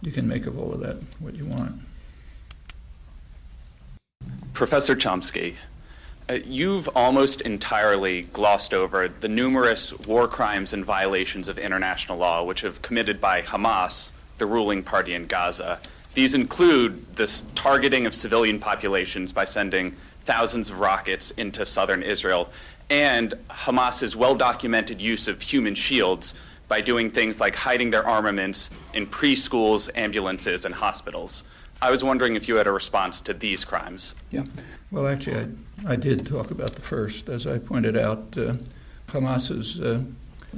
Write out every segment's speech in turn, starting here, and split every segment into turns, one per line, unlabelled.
you can make of all of that what you want.
Professor Chomsky, you've almost entirely glossed over the numerous war crimes and violations of international law which have committed by Hamas, the ruling party in Gaza. These include this targeting of civilian populations by sending thousands of rockets into southern Israel, and Hamas's well-documented use of human shields by doing things like hiding their armaments in preschools, ambulances, and hospitals. I was wondering if you had a response to these crimes.
Yeah. Well, actually, I did talk about the first. As I pointed out, Hamas's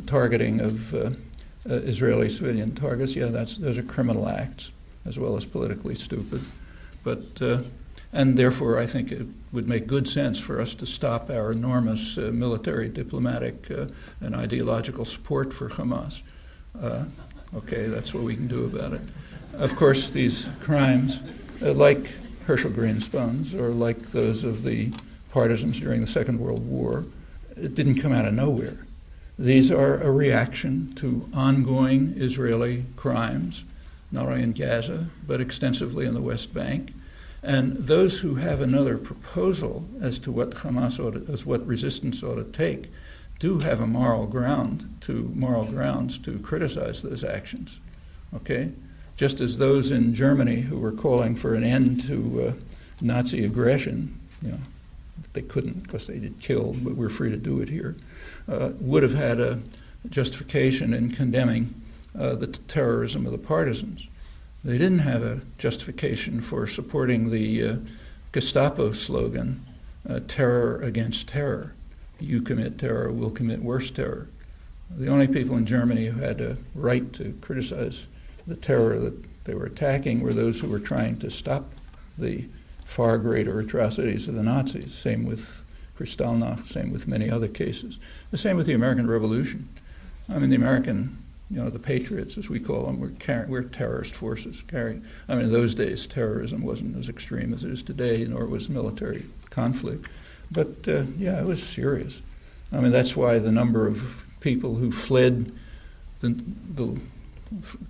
targeting of Israeli civilian targets, those are criminal acts, as well as politically stupid. But and therefore, I think it would make good sense for us to stop our enormous military, diplomatic, and ideological support for Hamas. Okay, that's what we can do about it. Of course, these crimes, like Herschel Greenspun's or like those of the partisans during the Second World War, it didn't come out of nowhere. These are a reaction to ongoing Israeli crimes, not only in Gaza, but extensively in the West Bank. And those who have another proposal as to what what resistance ought to take, do have a moral grounds to criticize those actions. Okay, just as those in Germany who were calling for an end to Nazi aggression, they couldn't because they did kill, but we're free to do it here, would have had a justification in condemning the terrorism of the partisans. They didn't have a justification for supporting the Gestapo slogan, terror against terror. You commit terror, we'll commit worse terror. The only people in Germany who had a right to criticize the terror that they were attacking were those who were trying to stop the far greater atrocities of the Nazis. Same with Kristallnacht, same with many other cases. The same with the American Revolution. I mean, the American, the patriots, as we call them, we're terrorist forces. In those days, terrorism wasn't as extreme as it is today, nor was military conflict. But, it was serious. That's why the number of people who fled the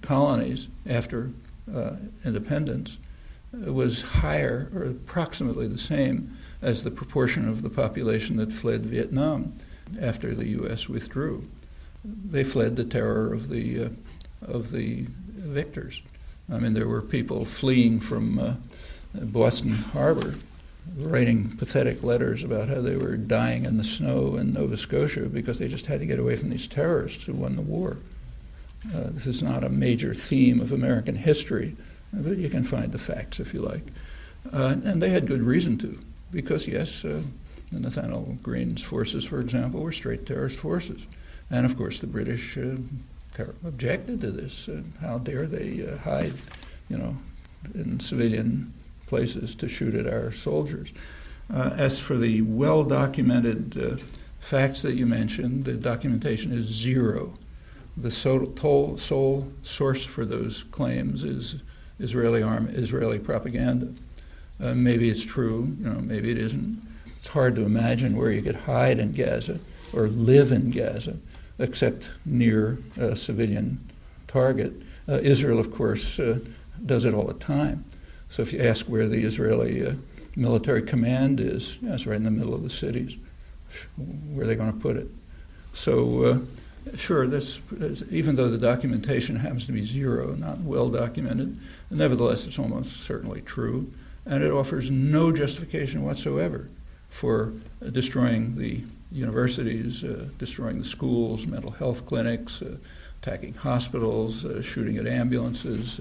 colonies after independence was higher, or approximately the same, as the proportion of the population that fled Vietnam after the U.S. withdrew. They fled the terror of the victors. There were people fleeing from Boston Harbor, writing pathetic letters about how they were dying in the snow in Nova Scotia because they just had to get away from these terrorists who won the war. This is not a major theme of American history, but you can find the facts if you like. And they had good reason to, because yes, Nathaniel Greene's forces, for example, were straight terrorist forces. And of course the British objected to this. How dare they hide, in civilian places to shoot at our soldiers. As for the well-documented facts that you mentioned, the documentation is zero. The sole source for those claims is Israeli propaganda. Maybe it's true, maybe it isn't. It's hard to imagine where you could hide in Gaza or live in Gaza, except near a civilian target. Israel, of course, does it all the time. So if you ask where the Israeli military command is, it's right in the middle of the cities. Where are they going to put it? So sure, even though the documentation happens to be zero, not well documented, nevertheless it's almost certainly true, and it offers no justification whatsoever for destroying the universities, destroying the schools, mental health clinics, attacking hospitals, shooting at ambulances,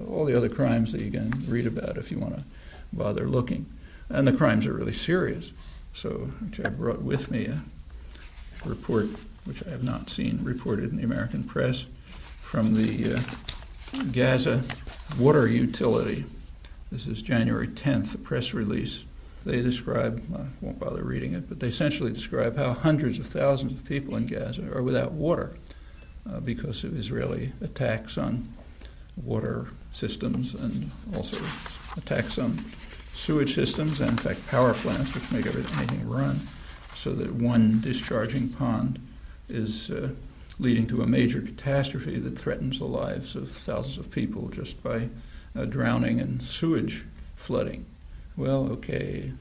all the other crimes that you can read about if you want to bother looking. And the crimes are really serious. So actually I brought with me a report, which I have not seen reported in the American press, from the Gaza water utility. This is January 10th, a press release. They describe, I won't bother reading it, but they essentially describe how hundreds of thousands of people in Gaza are without water because of Israeli attacks on water systems and also attacks on sewage systems and, in fact, power plants, which make anything run, so that one discharging pond is leading to a major catastrophe that threatens the lives of thousands of people just by drowning and sewage flooding. Well, okay,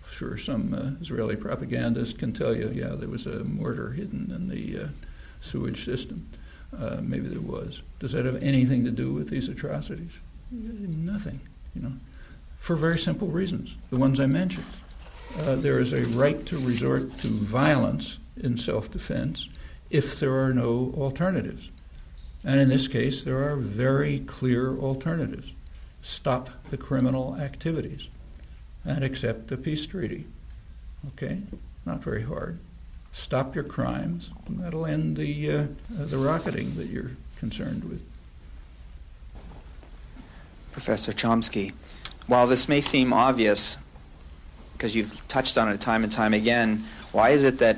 sure, some Israeli propagandist can tell you, yeah, there was a mortar hidden in the sewage system. Maybe there was. Does that have anything to do with these atrocities? Nothing, for very simple reasons, the ones I mentioned. There is a right to resort to violence in self-defense if there are no alternatives. And in this case, there are very clear alternatives. Stop the criminal activities and accept the peace treaty. Okay? Not very hard. Stop your crimes, and that'll end the rocketing that you're concerned with.
Professor Chomsky, while this may seem obvious, because you've touched on it time and time again, why is it that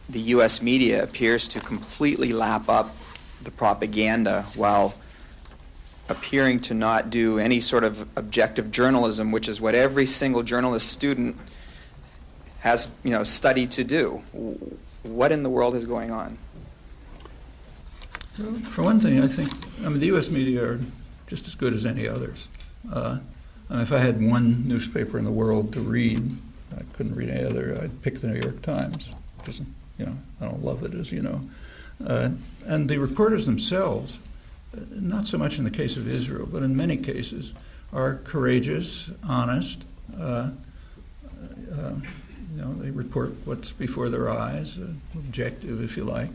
the U.S. media appears to completely lap up the propaganda while appearing to not do any sort of objective journalism, which is what every single journalist student has, studied to do? What in the world is going on?
Well, for one thing, I think the U.S. media are just as good as any others. If I had one newspaper in the world to read, I couldn't read any other. I'd pick the New York Times because, I don't love it, as you know. And the reporters themselves, not so much in the case of Israel, but in many cases, are courageous, honest. They report what's before their eyes, objective, if you like,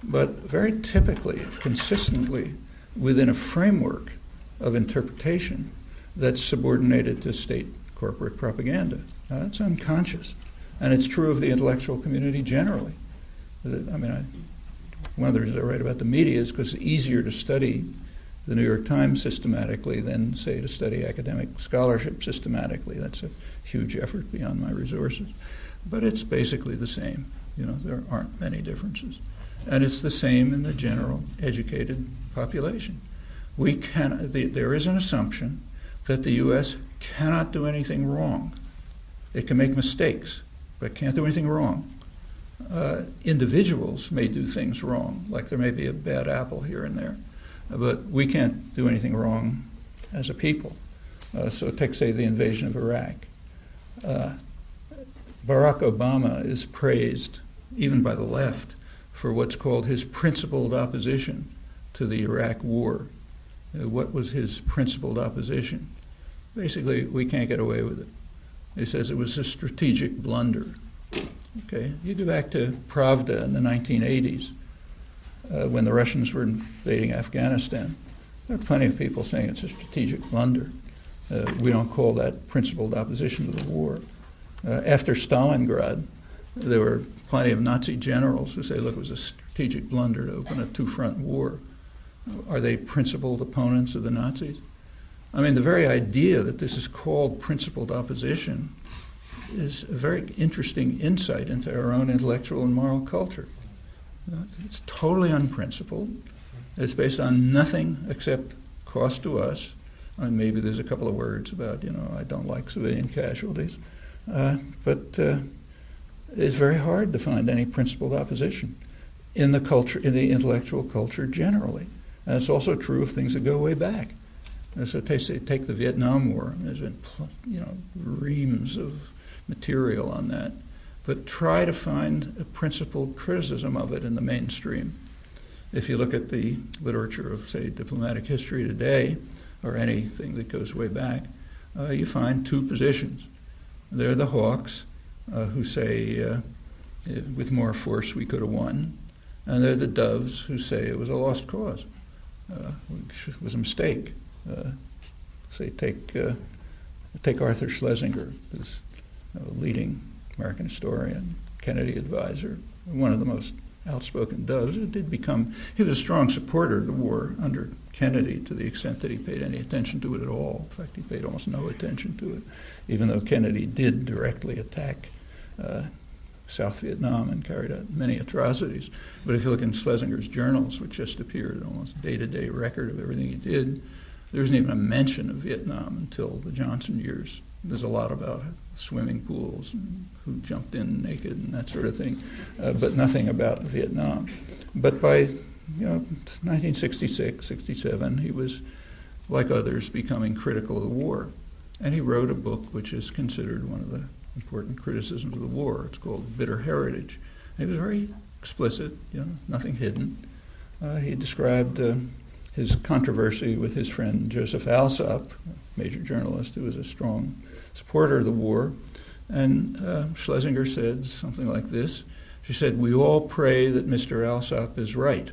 but very typically, consistently, within a framework of interpretation that's subordinated to state corporate propaganda. Now, that's unconscious, and it's true of the intellectual community generally. One of the reasons I write about the media is because it's easier to study the New York Times systematically than, say, to study academic scholarship systematically. That's a huge effort beyond my resources. But it's basically the same. There aren't many differences. And it's the same in the general educated population. There is an assumption that the U.S. cannot do anything wrong. It can make mistakes, but can't do anything wrong. Individuals may do things wrong, like there may be a bad apple here and there, but we can't do anything wrong as a people. So take, say, the invasion of Iraq. Barack Obama is praised, even by the left, for what's called his principled opposition to the Iraq war. What was his principled opposition? Basically, we can't get away with it. He says it was a strategic blunder. Okay, you go back to Pravda in the 1980s, when the Russians were invading Afghanistan. There are plenty of people saying it's a strategic blunder. We don't call that principled opposition to the war. After Stalingrad, there were plenty of Nazi generals who say, look, it was a strategic blunder to open a two-front war. Are they principled opponents of the Nazis? The very idea that this is called principled opposition is a very interesting insight into our own intellectual and moral culture. It's totally unprincipled. It's based on nothing except cost to us. Maybe there's a couple of words about, I don't like civilian casualties. But it's very hard to find any principled opposition in the culture, in the intellectual culture generally. And it's also true of things that go way back. So take the Vietnam War. There's been reams of material on that. But try to find a principled criticism of it in the mainstream. If you look at the literature of, say, diplomatic history today, or anything that goes way back, you find two positions. They're the hawks, who say, with more force we could have won, and they're the doves who say it was a lost cause, which was a mistake. Take Arthur Schlesinger, who's a leading American historian, Kennedy advisor, one of the most outspoken doves. He was a strong supporter of the war under Kennedy to the extent that he paid any attention to it at all. In fact, he paid almost no attention to it, even though Kennedy did directly attack South Vietnam and carried out many atrocities. But if you look in Schlesinger's journals, which just appeared, almost day-to-day record of everything he did, there isn't even a mention of Vietnam until the Johnson years there's a lot about swimming pools and who jumped in naked and that sort of thing, but nothing about Vietnam. But by 1966, 67, he was, like others, becoming critical of the war. And he wrote a book which is considered one of the important criticisms of the war. It's called Bitter Heritage. And he was very explicit, nothing hidden. He described his controversy with his friend Joseph Alsop, a major journalist who was a strong supporter of the war. And Schlesinger said something like this. She said, "We all pray that Mr. Alsop is right,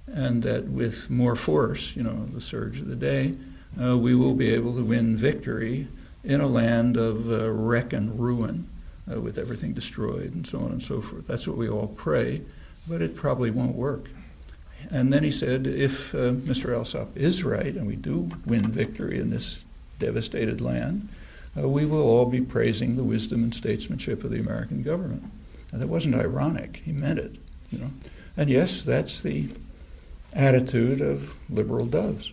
and that with more force, the surge of the day, we will be able to win victory in a land of wreck and ruin, with everything destroyed and so on and so forth. That's what we all pray, but it probably won't work." And then he said, if Mr. Alsop is right, and we do win victory in this devastated land, we will all be praising the wisdom and statesmanship of the American government. And that wasn't ironic. He meant it, And yes, that's the attitude of liberal doves.